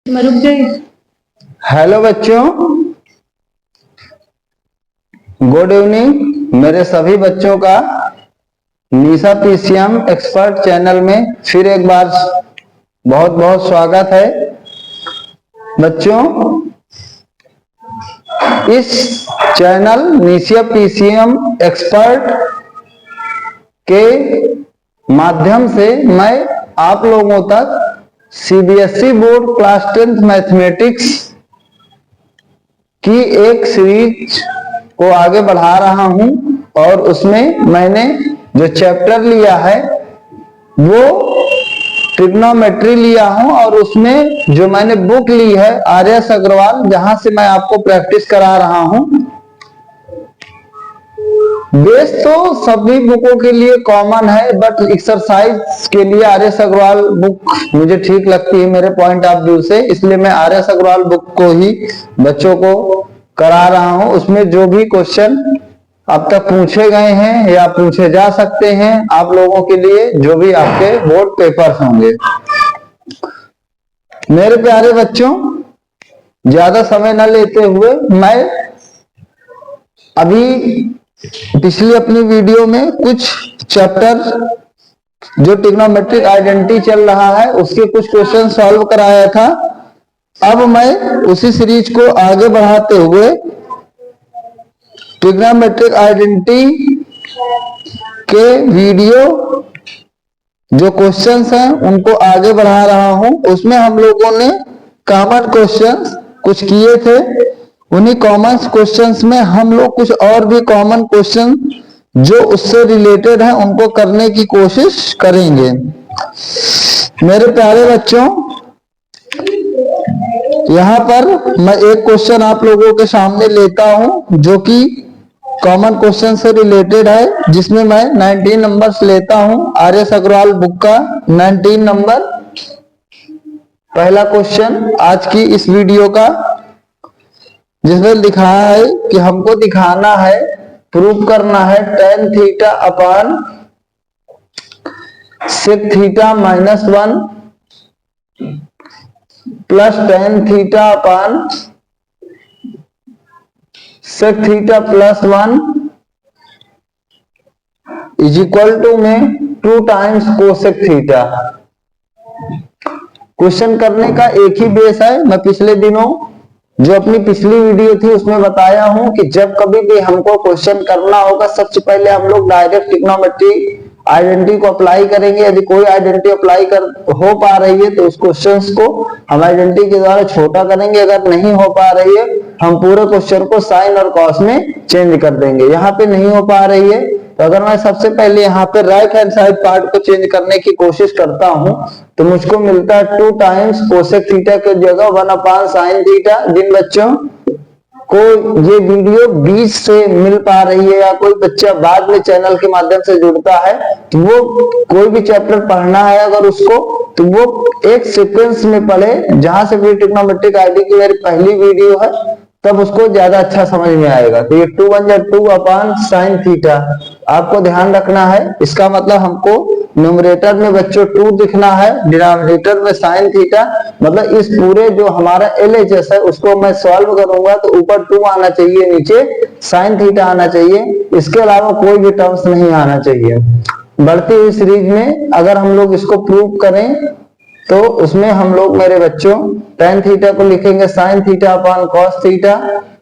मैं रुक गई। हेलो बच्चों, गुड इवनिंग। मेरे सभी बच्चों का निशा पीसीएम एक्सपर्ट चैनल में फिर एक बार बहुत बहुत स्वागत है। बच्चों, इस चैनल निशा पीसीएम एक्सपर्ट के माध्यम से मैं आप लोगों तक CBSE board class 10th mathematics की एक सीरीज को आगे बढ़ा रहा हूं और उसमें मैंने जो चैप्टर लिया है वो ट्रिग्नोमेट्री लिया हूं और उसमें जो मैंने बुक ली है आर्यस अग्रवाल, जहां से मैं आपको प्रैक्टिस करा रहा हूं। बेस तो सभी बुकों के लिए कॉमन है, बट एक्सरसाइज के लिए आर्यस अग्रवाल बुक मुझे ठीक लगती है मेरे पॉइंट ऑफ व्यू से, इसलिए मैं आर्यस अग्रवाल बुक को ही बच्चों को करा रहा हूं। उसमें जो भी क्वेश्चन अब तक पूछे गए हैं या पूछे जा सकते हैं आप लोगों के लिए, जो भी आपके बोर्ड पेपर्स होंगे। मेरे प्यारे बच्चों, ज्यादा समय न लेते हुए मैं अभी पिछली अपनी वीडियो में कुछ चैप्टर जो ट्रिग्नोमेट्रिक आइडेंटिटी चल रहा है उसके कुछ क्वेश्चन सॉल्व कराया था। अब मैं उसी सीरीज को आगे बढ़ाते हुए ट्रिग्नोमेट्रिक आइडेंटिटी के वीडियो जो क्वेश्चंस हैं उनको आगे बढ़ा रहा हूं। उसमें हम लोगों ने कॉमन क्वेश्चंस कुछ किए थे, उन्हीं कॉमन क्वेश्चंस में हम लोग कुछ और भी कॉमन क्वेश्चन जो उससे रिलेटेड है उनको करने की कोशिश करेंगे। मेरे प्यारे बच्चों, यहाँ पर मैं एक क्वेश्चन आप लोगों के सामने लेता हूं जो कि कॉमन क्वेश्चन से रिलेटेड है, जिसमें मैं 19 नंबर्स लेता हूं आर्यस अग्रवाल बुक का 19 नंबर। पहला क्वेश्चन आज की इस वीडियो का, जिसमें लिखा है कि हमको दिखाना है, प्रूव करना है tan theta upon sec theta minus 1 plus tan theta upon sec theta plus 1 is equal to में 2 टाइम्स कोसेक थीटा। क्वेश्चन करने का एक ही बेस है। मैं पिछले दिनों जो अपनी पिछली वीडियो थी उसमें बताया हूं कि जब कभी भी हमको क्वेश्चन करना होगा, सबसे पहले हम लोग डायरेक्ट ट्रिग्नोमेट्री आइडेंटिटी को अप्लाई करेंगे। यदि कोई आइडेंटिटी अप्लाई हो पा रही है तो उस क्वेश्चंस को हम आइडेंटिटी के द्वारा छोटा करेंगे, अगर नहीं हो पा रही है हम पूरे क्वेश्चन को साइन और कॉस में चेंज कर देंगे। यहाँ पे नहीं हो पा रही है तो अगर मैं सबसे पहले यहाँ पे राइट हैंड साइड पार्ट को चेंज करने की कोशिश करता हूं तो मुझको मिलता है 2 टाइम्स कोसेक थीटा की जगह 1 अपान साइन थीटा। जिन बच्चों को ये वीडियो बीच से मिल पा रही है या कोई बच्चा बाद में चैनल के माध्यम से जुड़ता है तो वो कोई भी चैप्टर पढ़ना है अगर उसको, तो वो एक सीक्वेंस में पढ़े जहां से भी ट्रिग्नोमेट्रिक आईडी की मेरी पहली वीडियो है, तब उसको ज्यादा अच्छा समझ में आएगा। तो ये 2 1 जा 2 अपान साइन थीटा आपको ध्यान रखना है। इसका मतलब हमको न्यूमरेटर में बच्चों 2 दिखना है, डिनोमिनेटर में साइन थीटा। मतलब इस पूरे जो हमारा LHS है उसको मैं सॉल्व करूंगा तो ऊपर 2 आना चाहिए, नीचे साइन थीटा आना चाहिए, इसके अलावा कोई भी टर्म्स नहीं आना चाहिए। बढ़ती हुई सीरीज में अगर हम लोग इसको प्रूव करें तो उसमें हम लोग मेरे बच्चों tan थीटा को लिखेंगे sine theta upon cos theta,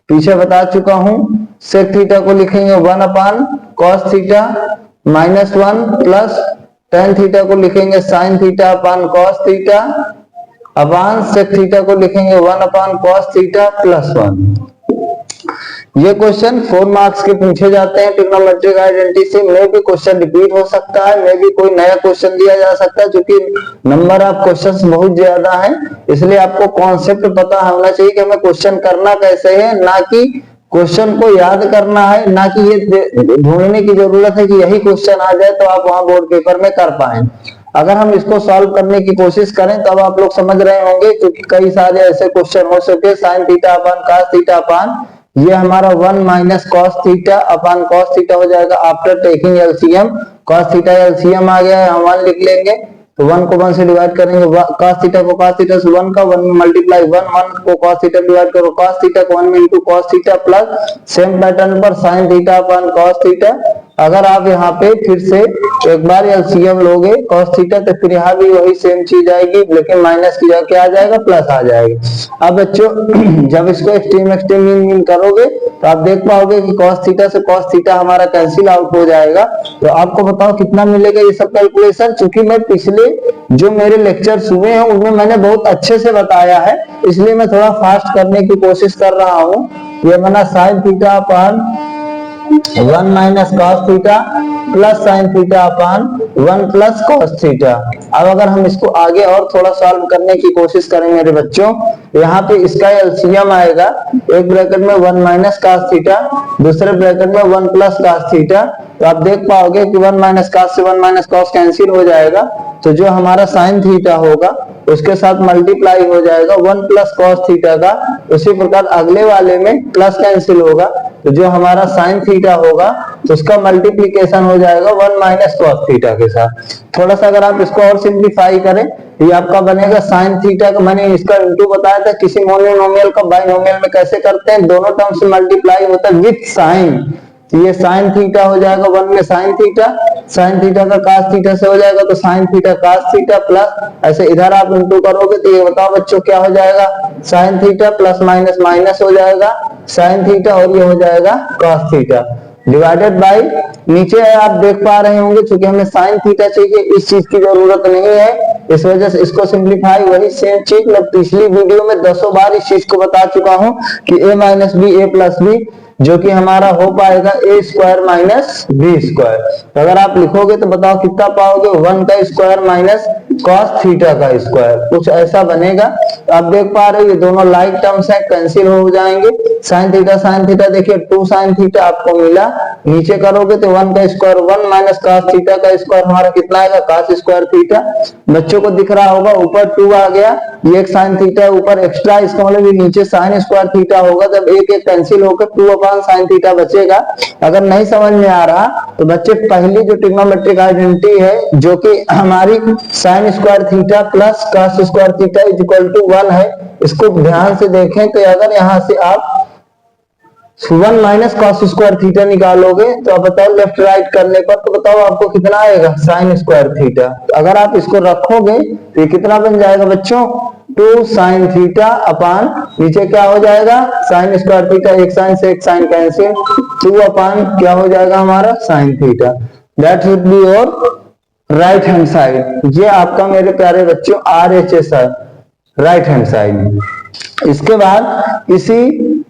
पीछे बता चुका हूं। सेक थीटा को लिखेंगे 1 upon cos theta minus 1 plus tan theta को लिखेंगे sine theta upon cos theta upon sec theta को लिखेंगे 1 अपान कॉस थीटा प्लस 1। ये क्वेश्चन 4 मार्क्स के पूछे जाते हैं ट्रिग्नोमेट्रिक आइडेंटिटी से। में भी क्वेश्चन रिपीट हो सकता है, में भी कोई नया क्वेश्चन दिया जा सकता है, क्योंकि नंबर ऑफ क्वेश्चंस बहुत ज्यादा है। इसलिए आपको कॉन्सेप्ट पता होना चाहिए कि हमें क्वेश्चन करना कैसे है, ना कि क्वेश्चन को याद करना है, ना कि ये ढूंढने की जरूरत है कि यही क्वेश्चन आ जाए तो आप वहां बोर्ड पेपर में कर पाए। अगर हम इसको सॉल्व करने की कोशिश करें तब आप लोग समझ रहे होंगे, क्योंकि कई सारे ऐसे क्वेश्चन हो सके sine theta upon cos theta upon ये हमारा 1 minus cos theta upon cos theta हो जाएगा after taking LCM. Cos theta LCM आ गया है, हम 1 लिख लेंगे तो 1 को 1 से डिवाइड करेंगे, cos थीटा को cos थीटा से 1 का 1 में मल्टीप्लाई, 1 को cos थीटा डिवाइड करो cos थीटा को 1 में into cos theta plus same pattern पर sin थीटा अपन cos थीटा। अगर आप यहाँ पे फिर से एक बार एलसीएम लोगे cos थीटा तो फिर यहाँ भी वही सेम चीज आएगी, लेकिन माइनस की जगह क्या आ जाएगा, प्लस आ जाएगा। अब बच्चों जब इसको एक्सट्रीम एक्सट्रीम मीन करोगे तो आप देख पाओगे कि cos थीटा से cos थीटा हमारा कैंसिल आउट हो जाएगा। तो आपको बताओ कितना मिलेगा ये सब कैलकुलेशन। चूंकि मैं पिछले जो मेरे लेक्चर्स हुए हैं उनमें मैंने बहुत अच्छे से बताया है, इसलिए मैं थोड़ा फास्ट करने की कोशिश कर रहा हूँ। ये बना sin theta upon 1 minus cos theta plus sin theta upon 1 plus cos theta. अब अगर हम इसको आगे और थोड़ा सॉल्व करने की कोशिश करें मेरे बच्चों, यहाँ पे इसका एलसीएम आएगा, एक ब्रैकेट में 1 माइनस cos थीटा, दूसरे ब्रैकेट में 1 प्लस cos थीटा। तो आप देख पाओगे कि 1 माइनस cos से 1 माइनस cos कैंसिल हो जाएगा, तो जो हमारा sin थीटा होगा उसके साथ मल्टीप्लाई हो जाएगा 1 प्लस cos थीटा का। उसी प्रकार अगले वाले में प्लस कैंसिल होगा, तो जो हमारा sin थीटा होगा उसका मल्टीप्लीकेशन हो जाएगा 1 माइनस cos थीटा के साथ। थोड़ा सा अगर आप इसको और सिंप्लीफाई करें, ये आपका बनेगा sin थीटा का, मैंने इसका इंटू बताया था किसी मोनोनोमियल का बाइनोमियल में कैसे करते हैं, दोनों टर्म से मल्टीप्लाई होता है विथ साइन। तो ये sin थीटा हो जाएगा 1 में sin थीटा का cos थीटा से हो जाएगा, तो sin theta cos theta plus ऐसे इधर आप इंटू करोगे तो ये बताओ बच्चों क्या हो जाएगा, sin theta plus minus minus हो जाएगा sin थीटा और ये हो जाएगा cos थीटा डिवाइडेड बाई नीचे है। आप देख पा रहे होंगे चूंकि हमें sin थीटा चाहिए, इस चीज की जरूरत नहीं है, इस वजह से इसको सिंप्लीफाई वही सेम चीज मैं पिछली वीडियो में 10 बार इस चीज को बता चुका हूं कि a minus B A plus B, जो कि हमारा हो पाएगा A square minus B square. तो अगर आप लिखोगे तो बताओ कितना पाओगे, 1 का स्क्वायर माइनस cos थीटा का स्क्वायर, कुछ ऐसा बनेगा। तो आप देख पा रहे हो ये दोनों लाइक टर्म्स हैं, कैंसिल हो जाएंगे। sin थीटा देखिए 2 sin थीटा आपको मिला, नीचे करोगे तो 1 का स्क्वायर 1 माइनस cos थीटा का स्क्वायर हमारा कितना आएगा, cos स्क्वायर थीटा। बच्चों को दिख रहा होगा ऊपर 2 आ गया, ये एक sin थीटा ऊपर एक्स्ट्रा, इसका मतलब नीचे sin स्क्वायर थीटा होगा, जब एक एक कैंसिल होकर 2 अपान sin थीटा बचेगा। अगर नहीं समझ में आ रहा तो बच्चे पहली जो ट्रिग्नोमेट्रिक आइडेंटिटी है जो कि हमारी sin square theta plus cos square theta is equal to 1 है, इसको ध्यान से देखें। तो अगर यहां से आप 1 माइनस cos स्क्वायर थीटा निकालोगे तो आप बताओ लेफ्ट राइट करने पर, तो बताओ आपको कितना आएगा, sin स्क्वायर थीटा। तो अगर आप इसको रखोगे तो ये कितना बन जाएगा बच्चों, 2 sin थीटा अपान नीचे क्या हो जाएगा, sin स्क्वायर थीटा, एक साइन से एक साइन कैंसिल, 2 अपान क्या हो जाएगा हमारा sin theta. That should be your right hand side. ये आपका मेरे प्यारे बच्चों RHS है, राइट हैंड साइड। इसके बाद इसी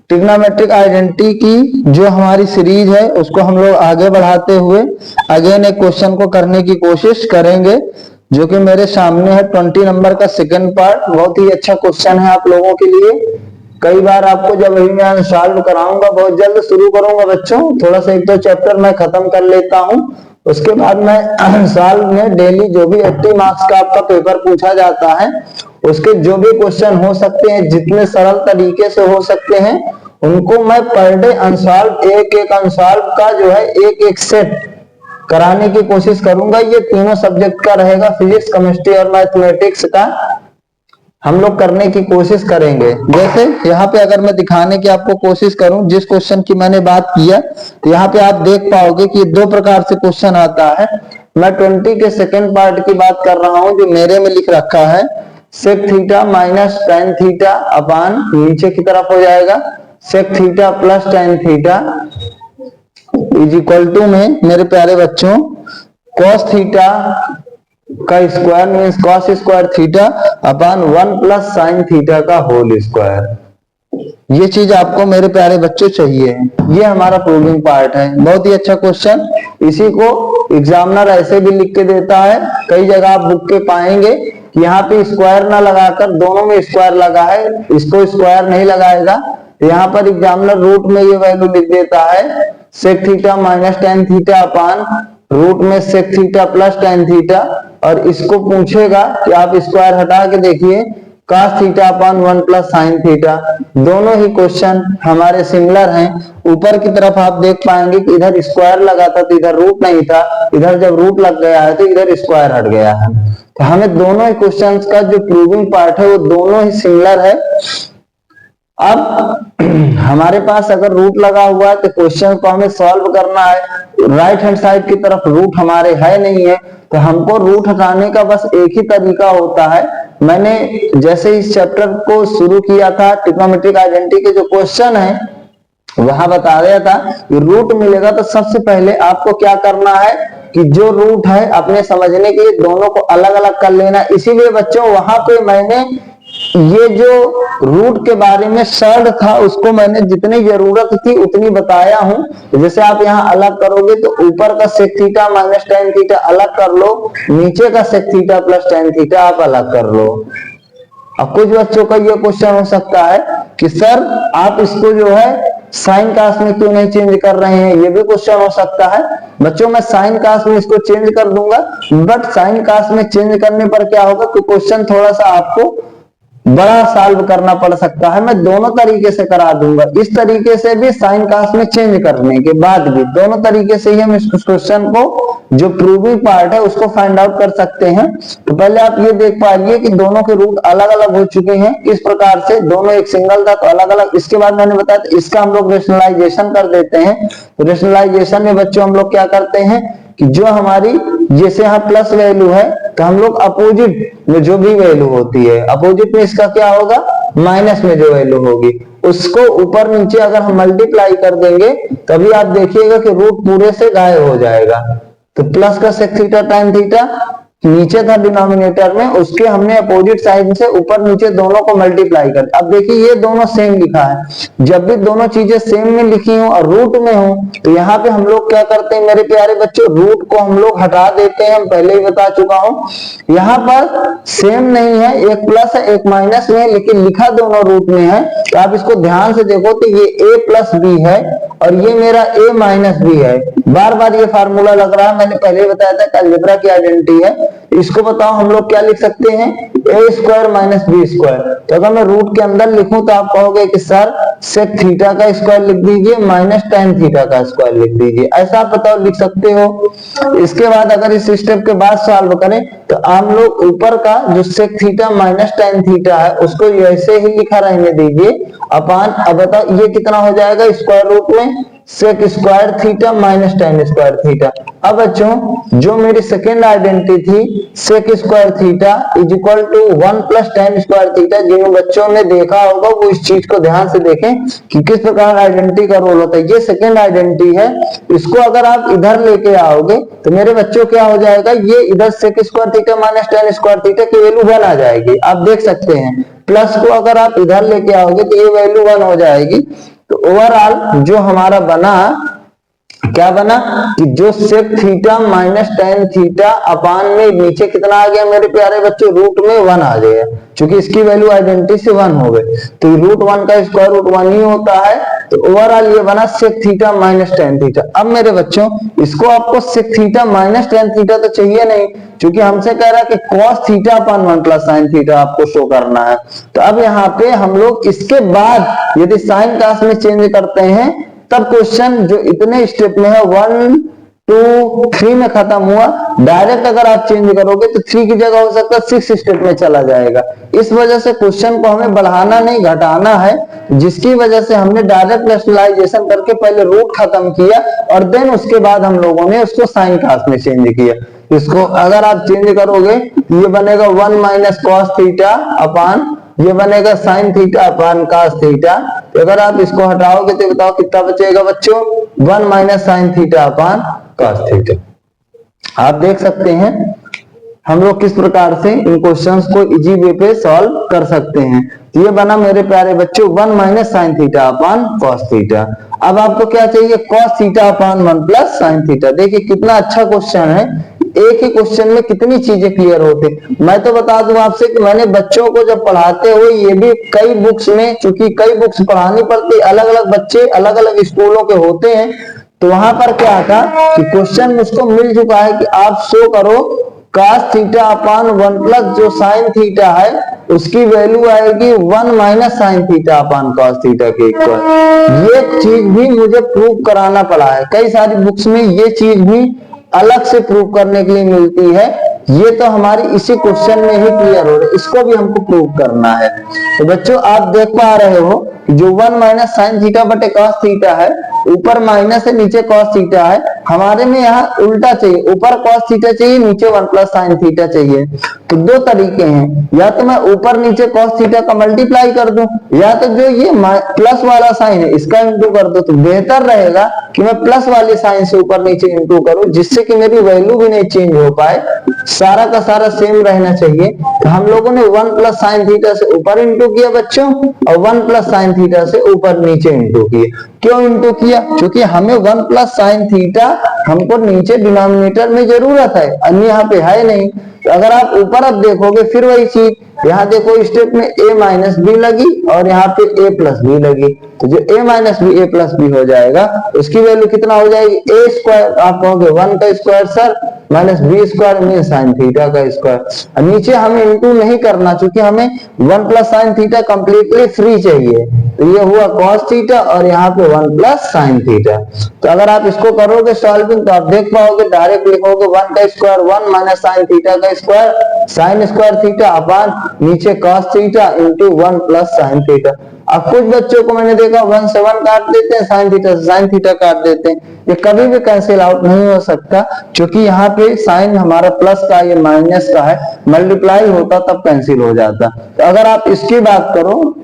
ट्रिग्नोमेट्रिक आइडेंटिटी की जो हमारी सीरीज है उसको हम लोग आगे बढ़ाते हुए अगेन एक क्वेश्चन को करने की कोशिश करेंगे, जो कि मेरे सामने है 20 नंबर का सेकंड पार्ट। बहुत ही अच्छा क्वेश्चन है आप लोगों के लिए। कई बार आपको जब अभी मैं सॉल्व कराऊंगा, बहुत जल्द शुरू करूंगा बच्चों, थोड़ा सा 1-2 चैप्टर मैं खत्म कर लेता हूं, उसके बाद मैं साल में डेली जो भी 80 मार्क्स का आपका पेपर पूछा जाता है उसके जो भी क्वेश्चन हो सकते हैं, जितने सरल तरीके से हो सकते हैं, उनको मैं पर डे अनसॉल्व एक अनसॉल्व का जो है एक सेट कराने की कोशिश करूंगा। ये तीनों सब्जेक्ट का रहेगा, फिजिक्स, केमिस्ट्री और मैथमेटिक्स का हम लोग करने की कोशिश करेंगे। जैसे यहाँ पे अगर मैं दिखाने की आपको कोशिश करूं, जिस क्वेश्चन की मैंने बात किया, तो यहाँ पे आप देख पाओगे कि 2 प्रकार से क्वेश्चन आता है। मैं 20 के सेकंड पार्ट की बात कर रहा हूं, जो मेरे में लिख रखा है sec theta minus tan theta upon नीचे की तरफ हो जाएगा sec theta plus tan theta is equal to में मेरे प्यारे बच्चों कॉस थीटा का square means cos square theta upon 1 plus sine theta का होल स्क्वायर। ये चीज आपको मेरे प्यारे बच्चों चाहिए। ये हमारा प्रूविंग पार्ट है, बहुत ही अच्छा क्वेश्चन। इसी को एग्जामिनर ऐसे भी लिख के देता है, कई जगह आप बुक के पाएंगे कि यहाँ पे स्क्वायर ना लगाकर दोनों में स्क्वायर लगा है, इसको स्क्वायर नहीं लगाएगा, यहाँ पर एग्जामिनर रूट में ये वैल्यू लिख देता है sec theta minus tan theta upon root में sec theta plus tan theta, और इसको पूछेगा कि आप स्क्वायर हटा के देखिए cos theta upon 1 plus sine theta. दोनों ही क्वेश्चन हमारे सिमिलर हैं। ऊपर की तरफ आप देख पाएंगे कि इधर स्क्वायर लगा था तो इधर रूट नहीं था, इधर जब रूट लग गया है तो इधर स्क्वायर हट गया है। तो हमें दोनों ही क्वेश्चंस का जो प्रूविंग पार्ट है वो दोनों ही सिमिलर है। अब हमारे पास अगर रूट लगा हुआ है तो क्वेश्चन को हमें सॉल्व करना है, राइट हैंड साइड की तरफ रूट हमारे है नहीं है, तो हमको रूट हटाने का बस एक ही तरीका होता है। मैंने जैसे इस चैप्टर को शुरू किया था, ट्रिग्नोमेट्रिक आइडेंटिटी के जो क्वेश्चन है वहां बता दिया था कि रूट मिलेगा तो सबसे पहले आपको क्या करना है कि जो रूट है अपने समझने के लिए दोनों को अलग अलग कर लेना। इसीलिए बच्चों वहां पे मैंने ये जो रूट के बारे में शर्त था उसको मैंने जितनी जरूरत थी उतनी बताया हूं। जैसे आप यहाँ अलग करोगे तो ऊपर का sec theta minus tan theta अलग कर लो, नीचे का sec theta plus tan theta आप अलग कर लो। अब कुछ बच्चों का ये क्वेश्चन हो सकता है कि सर आप इसको जो है साइन कास्ट में क्यों नहीं चेंज कर रहे हैं, ये भी क्वेश्चन हो सकता है। बच्चों मैं साइन कास्ट में इसको चेंज कर दूंगा, बट साइन कास्ट में चेंज करने पर क्या होगा कि क्वेश्चन थोड़ा सा आपको बड़ा सॉल्व करना पड़ सकता है। मैं दोनों तरीके से करा दूंगा, इस तरीके से भी साइन कास्ट में चेंज करने के बाद भी, दोनों तरीके से ही हम इस क्वेश्चन को जो प्रूविंग पार्ट है उसको फाइंड आउट कर सकते हैं। तो पहले आप ये देख पाइए कि दोनों के रूट अलग अलग हो चुके हैं, किस प्रकार से दोनों एक सिंगल था तो अलग अलग। इसके बाद मैंने बताया था इसका हम लोग रेशनलाइजेशन कर देते हैं। तो रेशनलाइजेशन में बच्चों हम लोग क्या करते हैं कि जो हमारी जैसे यहाँ प्लस वैल्यू है तो हम लोग अपोजिट में जो भी वैल्यू होती है, अपोजिट में इसका क्या होगा माइनस में जो वैल्यू होगी उसको ऊपर नीचे अगर हम मल्टीप्लाई कर देंगे तभी आप देखिएगा कि रूट पूरे से गायब हो जाएगा। तो प्लस का सेक थीटा टाइम थीटा नीचे था डिनोमिनेटर में, उसके हमने अपोजिट साइड से ऊपर नीचे दोनों को मल्टीप्लाई कर। अब देखिए ये दोनों सेम लिखा है, जब भी दोनों चीजें सेम में लिखी हो और रूट में हो तो यहाँ पे हम लोग क्या करते हैं मेरे प्यारे बच्चों, रूट को हम लोग हटा देते हैं। हम पहले ही बता चुका हूं यहाँ पर सेम नहीं है, एक प्लस है एक माइनस में है, लेकिन लिखा दोनों रूट में है। तो आप इसको ध्यान से देखो तो ये a प्लस बी है और ये मेरा a माइनस बी है। बार बार ये फार्मूला लग रहा है, मैंने पहले ही बताया था अलजेब्रा की आइडेंटिटी है। इसको बताओ हम लोग क्या लिख सकते हैं a square minus B square. तो अगर मैं रूट के अंदर लिखूं तो आप कहोगे कि सर सेक थीटा का स्क्वायर लिख दीजिए माइनस टेन थीटा का स्क्वायर लिख दीजिए, ऐसा आप बताओ लिख सकते हो। इसके बाद अगर इस स्टेप के बाद सॉल्व करें तो हम लोग ऊपर का जो sec theta minus tan theta है उसको ऐसे ही लिखा रहने दीजिए अपान। अब बताओ ये कितना हो जाएगा स्क्वायर रूट में sec square theta minus tan square theta. अब बच्चों जो मेरी सेकेंड आइडेंटिटी थी sec square theta is equal to 1 plus tan square theta, जिन बच्चों ने देखा होगा वो इस चीज को ध्यान से देखें कि किस प्रकार आइडेंटिटी का रोल होता है। ये सेकेंड आइडेंटिटी है, इसको अगर आप इधर लेके आओगे तो मेरे बच्चों क्या हो जाएगा, ये इधर sec square theta minus tan square theta की वैल्यू 1 आ जाएगी। आप देख सकते हैं प्लस को अगर आप इधर लेके आओगे तो ये वैल्यू 1 हो जाएगी। तो ओवरऑल जो हमारा बना क्या बना कि जो sec theta minus tan theta upon में नीचे कितना आ गया मेरे प्यारे बच्चों रूट में 1 आ गया, क्योंकि इसकी वैल्यू आइडेंटिटी से 1 हो गई। तो रूट 1 का स्क्वायर रूट 1 ही होता है। तो ओवरऑल ये बना sec theta minus tan theta. अब मेरे बच्चों इसको आपको sec theta minus tan theta तो चाहिए नहीं, क्योंकि हमसे कह रहा है कि cos theta upon 1 plus sine theta आपको शो करना है। तो अब यहाँ पे हम लोग इसके बाद यदि साइन कास्ट में चेंज करते हैं तब क्वेश्चन जो इतने स्टेप में है 1 2 3 में खत्म हुआ, डायरेक्ट अगर आप चेंज करोगे तो 3 की जगह हो सकता है 6 स्टेप में चला जाएगा। इस वजह से क्वेश्चन को हमें बढ़ाना नहीं घटाना है, जिसकी वजह से हमने डायरेक्ट रेशनलाइजेशन करके पहले रूट खत्म किया और देन उसके बाद हम लोगों ने उसको साइन कास्ट में चेंज किया। इसको अगर आप चेंज करोगे ये बनेगा 1 माइनस कॉस थीटा अपान ये बनेगा sign theta upon cos theta. तो अगर आप इसको हटाओगे तो बताओ कितना बचेगा बच्चों 1 minus sine theta upon cos theta. आप देख सकते हैं हम लोग किस प्रकार से इन क्वेश्चंस को इजी वे पे सॉल्व कर सकते हैं। तो ये बना मेरे प्यारे बच्चों 1 minus sine theta upon cos theta. अब आपको क्या चाहिए cos theta upon 1 plus sine theta. देखिए कितना अच्छा क्वेश्चन है, एक ही क्वेश्चन में कितनी चीजें क्लियर होती। मैं तो बता दूं आपसे कि मैंने बच्चों को जब पढ़ाते हुए ये भी कई बुक्स में, चूंकि कई बुक्स पढ़ानी पड़ती, अलग अलग बच्चे अलग अलग स्कूलों के होते हैं, तो वहां पर क्या था कि क्वेश्चन मुझको मिल चुका है कि आप शो करो cos थीटा अपान 1 प्लस जो साइन थीटा है उसकी वैल्यू आएगी 1 माइनस साइन थीटा अपान cos थीटा के इक्वल। ये चीज भी मुझे प्रूव कराना पड़ा है, कई सारी बुक्स में ये चीज भी अलग से प्रूव करने के लिए मिलती है, ये तो हमारी इसी क्वेश्चन में ही क्लियर हो रहा है, इसको भी हमको प्रूव करना है। तो बच्चों आप देख पा रहे हो जो 1 माइनस साइन थीटा बटे कॉस थीटा है, ऊपर माइनस है नीचे कॉस थीटा है, हमारे में यहाँ उल्टा चाहिए, ऊपर कॉस थीटा चाहिए नीचे 1 प्लस साइन थीटा चाहिए। तो दो तरीके हैं, या तो मैं ऊपर नीचे कॉस थीटा का मल्टीप्लाई कर दूं, या तो जो ये प्लस वाला साइन है इसका इंटू कर दो। तो बेहतर रहेगा कि मैं प्लस वाले साइन से ऊपर नीचे इंटू करूं, जिससे कि मेरी वैल्यू भी नहीं चेंज हो पाए, सारा का सारा सेम रहना चाहिए। तो हम लोगों ने 1 प्लस साइन थीटा से ऊपर इंटू किया बच्चों, और 1 प्लस साइन थीटा से ऊपर नीचे इंटू किए। क्यों इंटू किया? क्योंकि हमें 1 प्लस साइन थीटा हमको नीचे डिनोमिनेटर में जरूरत है, अन्य यहाँ पे है नहीं। तो अगर आप ऊपर अब देखोगे फिर वही चीज, यहाँ देखो स्टेप में a माइनस बी लगी और यहाँ पे a प्लस बी लगी, तो जो a minus B a plus B हो जाएगा उसकी वैल्यू कितना हो जाएगी a स्क्वायर। आप कहोगे 1 का square sir, minus B square में साइन थीटा का स्क्वायर। नीचे हमें इंटू नहीं करना, क्योंकि हमें 1 plus sine theta completely free चाहिए। तो ये हुआ कॉस थीटा और यहाँ पे 1 प्लस साइन थीटा। तो अगर आप इसको करोगे सॉल्विंग तो आप देख पाओगे, डायरेक्ट लिखोगे 1 का स्क्वायर 1 माइनस साइन थीटा का square, sine square theta upon नीचे cos theta into 1 plus sine theta. अब कुछ बच्चों को मैंने देखा 1 से 1 काट देते हैं, साइन थीटा से साइन थीटा काट देते हैं। ये कभी भी कैंसिल आउट नहीं हो सकता, क्योंकि यहाँ पे साइन हमारा प्लस का ये माइनस का है, मल्टीप्लाई होता तब कैंसिल हो जाता। तो अगर आप इसकी बात करो,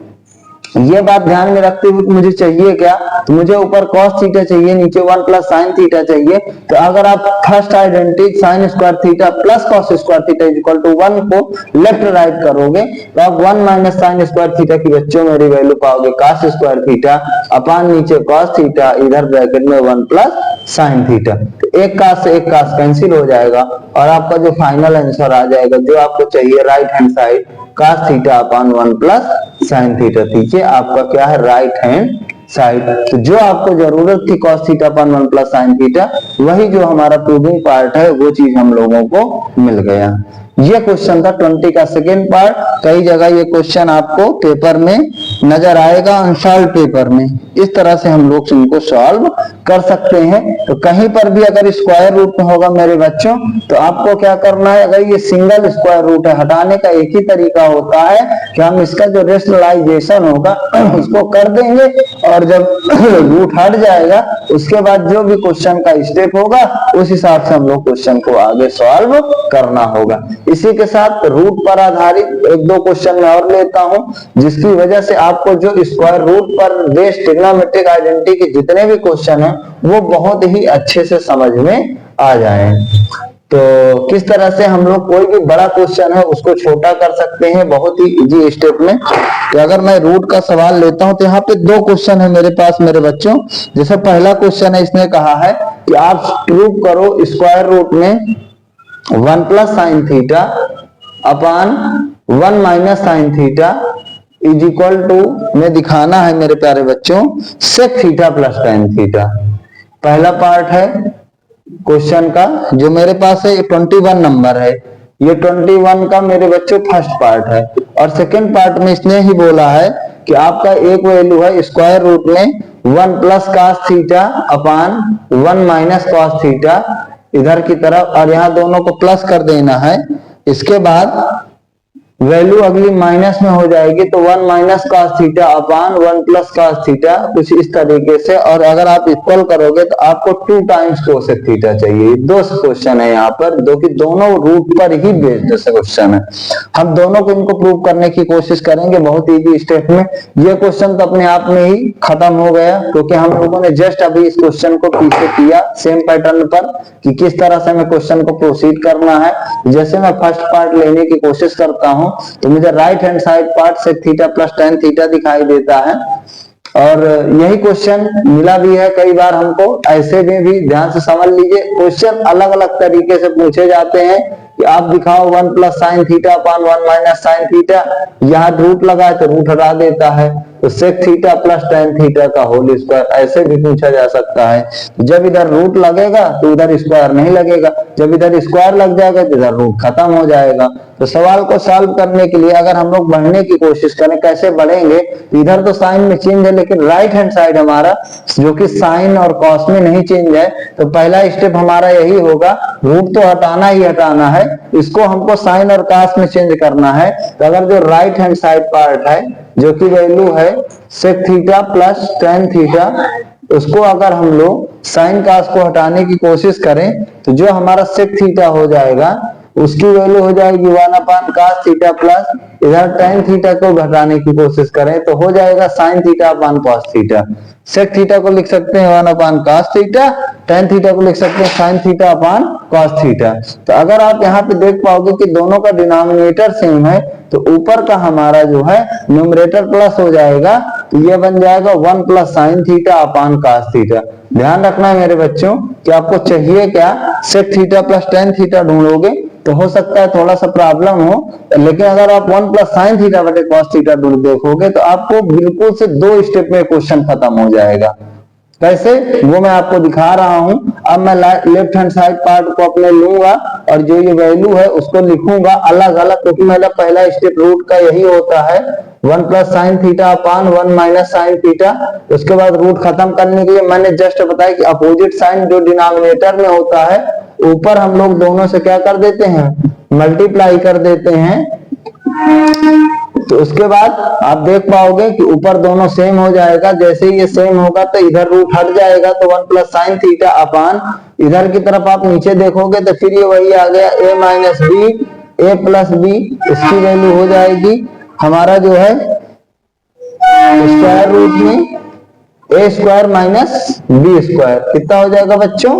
ये बात ध्यान में रखते हुए मुझे चाहिए क्या, तो मुझे ऊपर cos थीटा चाहिए नीचे 1 प्लस साइन थीटा चाहिए। तो अगर आप first identity sine square theta plus cos square theta equal to 1 को लेफ्ट राइट करोगे तो आप 1 माइनस साइन स्क्वायर थीटा की बच्चों मेरी वैल्यू पाओगे cos स्क्वायर थीटा अपान नीचे cos थीटा, इधर ब्रैकेट में 1 प्लस साइन थीटा। तो एक cos से एक cos कैंसिल हो जाएगा और आपका जो फाइनल आंसर आ जाएगा जो आपको चाहिए right hand side cos theta upon 1 plus sine theta. ठीक है, आपका क्या है राइट हैंड साइड। तो जो आपको जरूरत थी cos theta upon 1 plus sine theta, वही जो हमारा प्रूविंग पार्ट है वो चीज हम लोगों को मिल गया। ये क्वेश्चन था 20 का सेकेंड पार्ट। कई जगह ये क्वेश्चन आपको पेपर में नजर आएगा, अनसॉल्व पेपर में। इस तरह से हम लोग इनको सॉल्व कर सकते हैं। तो कहीं पर भी अगर स्क्वायर रूट में होगा मेरे बच्चों, तो आपको क्या करना है, अगर ये सिंगल स्क्वायर रूट है हटाने का एक ही तरीका होता है कि हम इसका जो रेशनलाइजेशन होगा उसको कर देंगे, और जब रूट हट जाएगा उसके बाद जो भी क्वेश्चन का स्टेप होगा उस हिसाब से हम लोग क्वेश्चन को आगे सॉल्व करना होगा। इसी के साथ रूट पर आधारित एक दो क्वेश्चन मैं और लेता हूं, जिसकी वजह से आपको जो स्क्वायर रूट पर बेस्ड ट्रिग्नोमेट्रिक आइडेंटिटी के जितने भी क्वेश्चन हैं वो बहुत ही अच्छे से समझ में आ जाएं। तो किस तरह से हम लोग कोई भी बड़ा क्वेश्चन है उसको छोटा कर सकते हैं बहुत ही इजी स्टेप में। तो अगर मैं रूट का सवाल लेता हूं तो यहाँ पे दो क्वेश्चन है मेरे पास मेरे बच्चों। जैसे पहला क्वेश्चन है, इसने कहा है कि आप प्रूव करो स्क्वायर रूट में 1 plus sine theta upon 1 minus sine theta is equal to में दिखाना है मेरे प्यारे बच्चों sec theta plus tan theta. पहला पार्ट है क्वेश्चन का जो मेरे पास है 21 नंबर है, ये 21 का मेरे बच्चों फर्स्ट पार्ट है। और सेकंड पार्ट में इसने ही बोला है कि आपका एक वैल्यू है स्क्वायर रूट में 1 plus cos theta upon 1 minus cos theta इधर की तरफ, और यहाँ दोनों को प्लस कर देना है। इसके बाद वैल्यू अगली माइनस में हो जाएगी, तो 1 minus cos theta upon 1 plus cos theta, कुछ इस तरीके से। और अगर आप इक्वल करोगे तो आपको 2 टाइम्स कोसेक थीटा चाहिए। दो क्वेश्चन है यहाँ पर, जो कि दोनों रूट पर ही बेस्ड क्वेश्चन है। हम दोनों को इनको प्रूव करने की कोशिश करेंगे बहुत इजी स्टेप में। ये क्वेश्चन तो अपने आप में ही खत्म हो गया, क्योंकि हम लोगों ने जस्ट अभी इस क्वेश्चन को पीछे किया सेम पैटर्न पर कि किस तरह से हमें क्वेश्चन को प्रोसीड करना है। जैसे मैं फर्स्ट पार्ट लेने की कोशिश करता हूं तो मुझे राइट हैंड साइड पार्ट से थीटा प्लस टेन थीटा दिखाई देता है, और यही क्वेश्चन मिला भी है कई बार हमको। ऐसे में भी ध्यान से समझ लीजिए, क्वेश्चन अलग अलग तरीके से पूछे जाते हैं, कि आप दिखाओ 1 plus sine theta upon 1 minus sine theta, यहाँ रूट लगाए तो रूट हटा देता है, तो sec theta plus tan theta का होल स्क्वायर, ऐसे भी पूछा जा सकता है। जब इधर रूट लगेगा तो उधर स्क्वायर नहीं लगेगा, जब इधर स्क्वायर लग जाएगा तो इधर रूट खत्म हो जाएगा। तो सवाल को सॉल्व करने के लिए अगर हम लोग बढ़ने की कोशिश करें, कैसे बढ़ेंगे, तो इधर तो साइन में चेंज है लेकिन राइट हैंड साइड हमारा जो कि साइन और कॉस में नहीं चेंज है, तो पहला स्टेप हमारा यही होगा, रूट तो हटाना ही हटाना है, इसको हमको साइन और कॉस में चेंज करना है। तो अगर जो राइट हैंड साइड पार्ट है जो कि वैल्यू है sec theta plus tan theta, उसको अगर हम लोग साइन कॉस को हटाने की कोशिश करें तो जो हमारा सेक थीटा हो जाएगा उसकी वैल्यू हो जाएगी 1 अपान कॉस थीटा प्लस इधर टेन थीटा को घटाने की कोशिश करें तो हो जाएगा sine theta upon cos theta. Sec theta को लिख सकते हैं 1 upon cos theta, tan theta को लिख सकते हैं sine theta upon cos theta. तो अगर आप यहाँ पे देख पाओगे कि दोनों का डिनोमिनेटर सेम है तो ऊपर का हमारा जो है न्यूमरेटर प्लस हो जाएगा, तो ये बन जाएगा 1 plus sine theta upon cos theta. ध्यान रखना है मेरे बच्चों कि आपको चाहिए क्या, sec theta plus tan theta ढूंढोगे तो हो सकता है थोड़ा सा प्रॉब्लम हो, लेकिन अगर आप 1 प्लस साइन थीटा बटे कॉस थीटा देखोगे तो आपको बिल्कुल से 2 स्टेप में क्वेश्चन खत्म हो जाएगा। कैसे, वो मैं आपको दिखा रहा हूं। अब मैं लेफ्ट हैंड साइड पार्ट को अपने लूंगा और जो ये वैल्यू है उसको लिखूंगा अलग अलग, क्योंकि मेरा पहला स्टेप रूट का यही होता है 1 plus sine theta upon 1 minus sine theta. उसके बाद रूट खत्म करने के लिए मैंने जस्ट बताया कि अपोजिट साइन जो डिनोमिनेटर में होता है ऊपर हम लोग दोनों से क्या कर देते हैं, मल्टीप्लाई कर देते हैं। तो उसके बाद आप देख पाओगे कि ऊपर दोनों सेम हो जाएगा, जैसे ही ये सेम होगा तो इधर रूट हट जाएगा, तो 1 प्लस साइन थीटा अपान इधर की तरफ आप नीचे देखोगे तो फिर ये वही आ गया a minus B A plus B, इसकी वैल्यू हो जाएगी हमारा जो है स्क्वायर रूट में A square minus B square, कितना हो जाएगा बच्चों,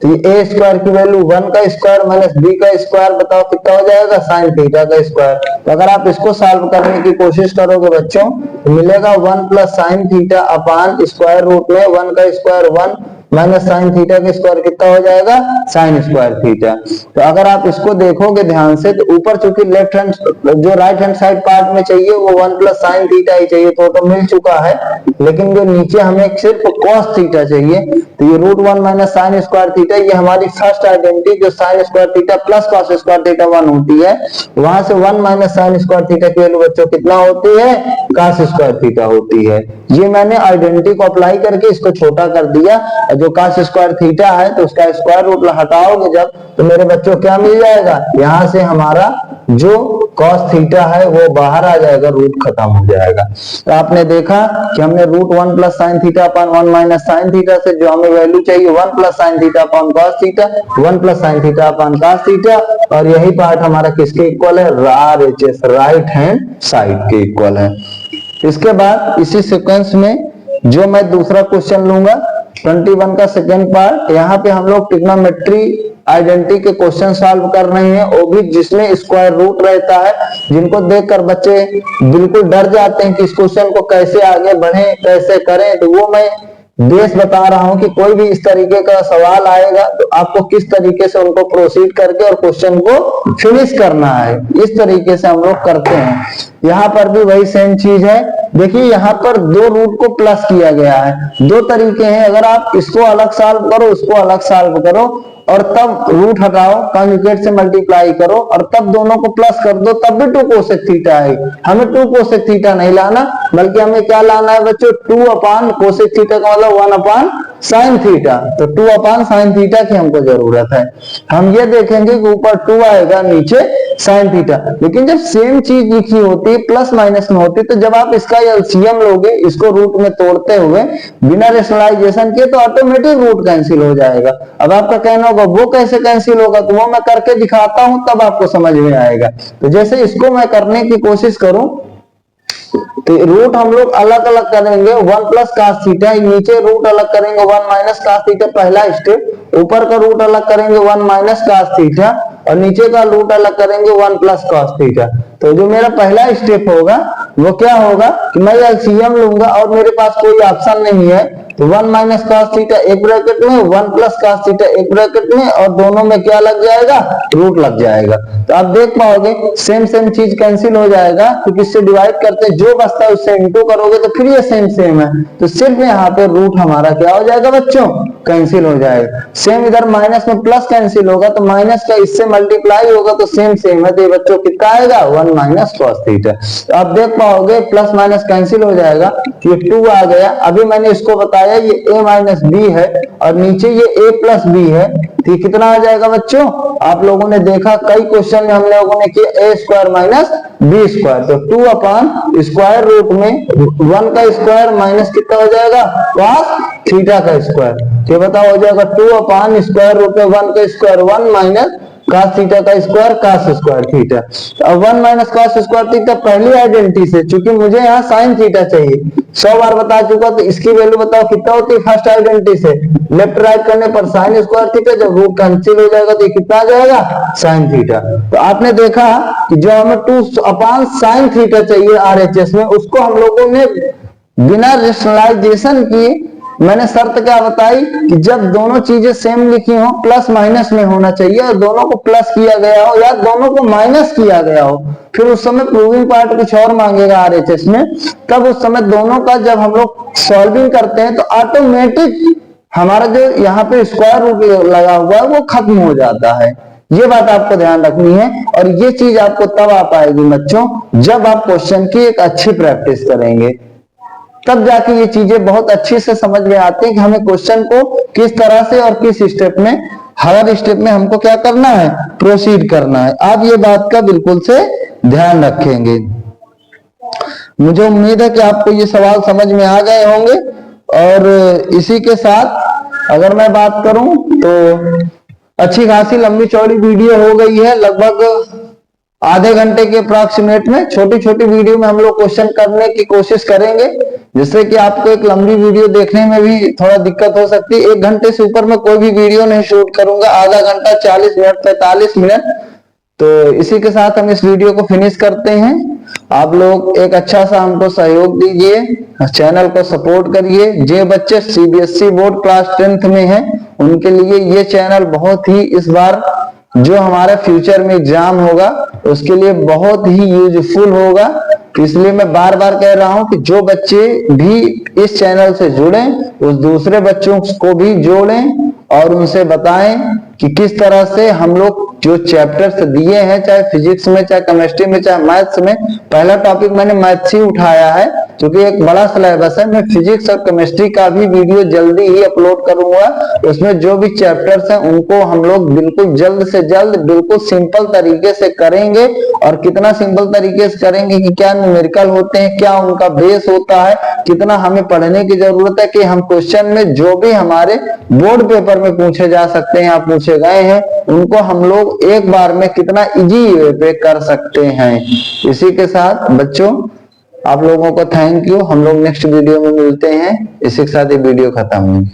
तो ये ए स्क्वायर की वैल्यू 1 का स्क्वायर माइनस बी का स्क्वायर, बताओ कितना हो जाएगा, साइन थीटा का स्क्वायर। तो अगर आप इसको सॉल्व करने की कोशिश करोगे बच्चों तो मिलेगा 1 plus sine theta upon square root में 1 का स्क्वायर 1 माइनस साइन थीटा का स्क्वायर, कितना हो जाएगा, साइन स्क्वायर थीटा। तो अगर आप इसको देखोगे ध्यान से तो ऊपर चूंकि लेफ्ट हैंड जो राइट हैंड साइड पार्ट में चाहिए वो 1 प्लस साइन थीटा ही चाहिए तो मिल चुका है, लेकिन जो नीचे हमें सिर्फ कॉस थीटा चाहिए, तो ये root 1 minus sine square theta, ये हमारी फर्स्ट आइडेंटिटी जो sine square theta plus cos square theta 1 होती है, वहां से 1 माइनस साइन स्क्वायर थीटा की वैल्यू बच्चों कितना होती है, कॉस स्क्वायर थीटा होती है। ये मैंने आइडेंटिटी को अप्लाई करके इसको छोटा कर दिया, जो कॉस स्क्वायर थीटा है तो उसका स्क्वायर रूट हटाओगे जब तो मेरे बच्चों क्या मिल जाएगा, यहां से हमारा जो कॉस थीटा है वो बाहर आ जाएगा, रूट खत्म हो जाएगा। तो आपने देखा कि हमने root 1 plus sine theta upon 1 minus sine theta से जो हमें वैल्यू चाहिए 1 plus sine theta upon cos theta, 1 plus sine theta upon cos theta, और यही पार्ट हमारा किसके इक्वल है, RHS राइट हैंड साइड के इक्वल है। इसके बाद इसी सीक्वेंस में जो मैं दूसरा क्वेश्चन लूंगा 21 का सेकेंड पार्ट, यहाँ पे हम लोग ट्रिग्नोमेट्री आइडेंटिटी के क्वेश्चन सॉल्व कर रहे हैं, वो भी जिसमें स्क्वायर रूट रहता है, जिनको देखकर बच्चे बिल्कुल डर जाते हैं कि इस क्वेश्चन को कैसे आगे बढ़े, कैसे करें। तो वो मैं बेस बता रहा हूं कि कोई भी इस तरीके का सवाल आएगा तो आपको किस तरीके से उनको प्रोसीड करके और क्वेश्चन को फिनिश करना है, इस तरीके से हम लोग करते हैं। यहाँ पर भी वही सेम चीज है। देखिए यहाँ पर 2 रूट को प्लस किया गया है, 2 तरीके हैं, अगर आप इसको अलग सॉल्व करो उसको अलग सॉल्व करो और तब रूट हटाओ कॉन्जुगेट से मल्टीप्लाई करो और तब दोनों को प्लस कर दो, तब भी 2 कोसेक थीटा है। हमें 2 कोसेक थीटा नहीं लाना, बल्कि हमें क्या लाना है बच्चों, 2 अपान कोसेक थीटा का मतलब 1 अपान साइन थीटा। तो 2 अपान साइन थीटा की हमको जरूरत है। हम ये देखेंगे कि ऊपर 2 आएगा नीचे साइन थीटा, लेकिन जब सेम चीज लिखी होती है प्लस माइनस में होती है तो जब आप इसका एलसीएम लोगे इसको रूट में तोड़ते हुए बिना रेशनलाइजेशन किए तो ऑटोमेटिक रूट कैंसिल हो जाएगा। अब आपका कहना होगा वो कैसे कैंसिल होगा, तो वो मैं करके दिखाता हूं तब आपको समझ में आएगा। तो जैसे इसको मैं करने की कोशिश करूं तो रूट हम लोग अलग अलग करेंगे, 1 प्लस कास थीटा, नीचे रूट अलग करेंगे 1 माइनस कास थीटा पहला स्टेप, ऊपर का रूट अलग करेंगे 1 माइनस कास थीटा और नीचे का रूट अलग करेंगे 1 प्लस कॉस थीटा। तो जो मेरा पहला स्टेप होगा वो क्या होगा कि मैं एलसीएम लूंगा और मेरे पास कोई ऑप्शन नहीं है, तो 1 माइनस cos थीटा एक ब्रैकेट में, 1 प्लस cos थीटा एक ब्रैकेट में, और दोनों में क्या लग जाएगा, रूट लग जाएगा। तो आप देख पाओगे सेम सेम चीज कैंसिल हो जाएगा, क्योंकि इससे डिवाइड करते जो बचता है उससे इंटू करोगे तो फिर ये सेम सेम है, तो सिर्फ यहाँ पे रूट हमारा क्या हो जाएगा बच्चों, कैंसिल हो जाएगा। सेम इधर माइनस में प्लस कैंसिल होगा, तो माइनस का इससे मल्टीप्लाई होगा तो सेम सेम है, तो ये बच्चों कितना आएगा, 1 माइनस cos थीटा। तो आप देख पाओगे प्लस माइनस कैंसिल हो जाएगा, ये 2 आ गया। अभी मैंने इसको बताया ये a माइनस बी है और नीचे ये a प्लस बी है, तो कितना आ जाएगा बच्चों, आप लोगों ने देखा कई क्वेश्चन में हम लोगों ने किया a square minus B square, तो 2 अपॉन स्क्वायर रूट में 1 का स्क्वायर माइनस कितना हो जाएगा, cos थीटा का स्क्वायर, ये बताओ हो जाएगा 2 अपॉन स्क्वायर रूट में 1 का स्क्वायर 1 माइनस cos थीटा का स्क्वायर cos स्क्वायर थीटा। अब 1 माइनस cos स्क्वायर थीटा पहली आइडेंटिटी से, चूंकि मुझे यहाँ sin थीटा चाहिए, 100 बार बता चुका, तो इसकी वैल्यू बताओ कितना होती है फर्स्ट आइडेंटिटी से, लेफ्ट राइट करने पर sin स्क्वायर थीटा, जब रूट कैंसिल हो जाएगा तो कितना आ जाएगा, sin थीटा। तो आपने देखा कि जो हमें 2 अपॉन sin थीटा चाहिए RHS में, उसको हम लोगों ने बिना रेशनलाइजेशन किए मैंने शर्त क्या बताई कि जब दोनों चीजें सेम लिखी हो, प्लस माइनस में होना चाहिए, और दोनों को प्लस किया गया हो या दोनों को माइनस किया गया हो, फिर उस समय प्रूविंग पार्ट कुछ और मांगेगा आरएचएस में, तब उस समय दोनों का जब हम लोग सॉल्विंग करते हैं तो ऑटोमेटिक हमारा जो यहाँ पे स्क्वायर रूट लगा हुआ है वो खत्म हो जाता है। ये बात आपको ध्यान रखनी है, और ये चीज आपको तब आ पाएगी बच्चों जब आप क्वेश्चन की एक अच्छी प्रैक्टिस करेंगे, तब जाके ये चीजें बहुत अच्छी से समझ में आती है कि हमें क्वेश्चन को किस तरह से और किस स्टेप में, हर स्टेप में हमको क्या करना है, प्रोसीड करना है। आप ये बात का बिल्कुल से ध्यान रखेंगे। मुझे उम्मीद है कि आपको ये सवाल समझ में आ गए होंगे, और इसी के साथ अगर मैं बात करूं तो अच्छी खासी लंबी चौड़ी वीडियो हो गई है, लगभग आधे घंटे के अप्रॉक्सीमेट में। छोटी छोटी वीडियो में हम लोग क्वेश्चन करने की कोशिश करेंगे, जिससे कि आपको एक लंबी वीडियो देखने में भी थोड़ा दिक्कत हो सकती है। 1 घंटे से ऊपर में कोई भी वीडियो नहीं शूट करूंगा, आधा घंटा 40 मिनट 45 मिनट। तो इसी के साथ हम इस वीडियो को फिनिश करते हैं। आप लोग एक अच्छा सा हमको सहयोग दीजिए, चैनल को सपोर्ट करिए। जे बच्चे सीबीएसई बोर्ड क्लास 10th में हैं, उनके लिए ये चैनल बहुत ही इस बार जो हमारे फ्यूचर में एग्जाम होगा उसके लिए बहुत ही यूजफुल होगा। इसलिए मैं बार बार कह रहा हूं कि जो बच्चे भी इस चैनल से जुड़े उस दूसरे बच्चों को भी जोड़ें और उनसे बताएं कि किस तरह से हम लोग जो चैप्टर्स दिए हैं, चाहे फिजिक्स में, चाहे केमिस्ट्री में, चाहे मैथ्स में। पहला टॉपिक मैंने मैथ्स ही उठाया है क्योंकि एक बड़ा सिलेबस है। मैं फिजिक्स और केमिस्ट्री का भी वीडियो जल्दी ही अपलोड करूंगा। उसमें जो भी चैप्टर्स हैं उनको हम लोग बिल्कुल जल्द से जल्द बिल्कुल सिंपल तरीके से करेंगे। और कितना सिंपल तरीके से करेंगे कि क्या न्यूमेरिकल होते हैं, क्या उनका बेस होता है, कितना हमें पढ़ने की जरूरत है कि हम क्वेश्चन में जो भी हमारे बोर्ड पेपर में पूछे जा सकते हैं या पूछे गए हैं उनको हम लोग एक बार में कितना इजी वे पे कर सकते हैं। इसी के साथ बच्चों आप लोगों को थैंक यू। हम लोग नेक्स्ट वीडियो में मिलते हैं। इसी के साथ ये वीडियो खत्म हुई।